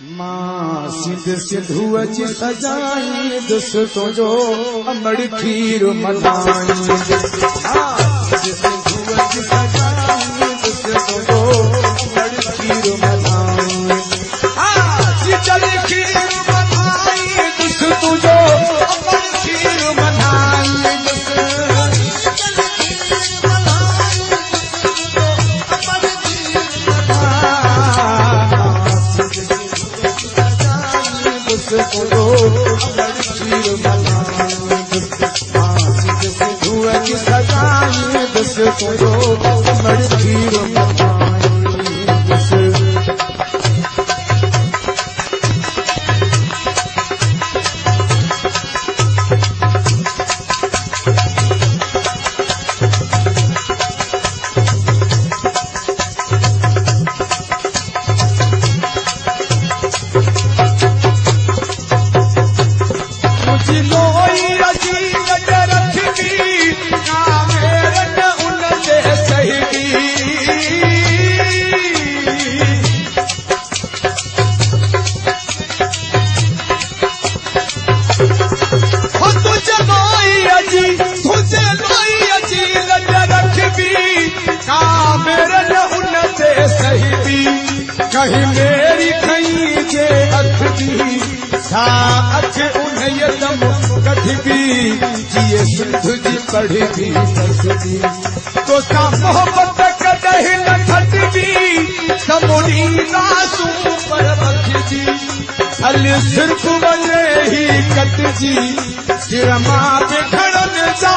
मां सिंध सिंधुअ जी सजाई दुस तुंहिंजो अमड़ खीर मनाई सिंधुअ जी सजाई दुस तुंहिंजो अमड़ खीर मनाई शीतल खीर मनाई दुस तुंहिंजो अमड़ खीर मनाई सिंधुअ जी सजाई दुस तुंहिंजो अमड़ खीर मनाई कहीं मेरी खई जे अख दी छा अख उन यदम कढबी जिए सिंध जी पढ़बी कसबी तो सा मोहब्बत कदहि न घटबी समुनी रासू पर बखजी हल सिर्फ वने ही कटजी सिर मां पे खड़न जा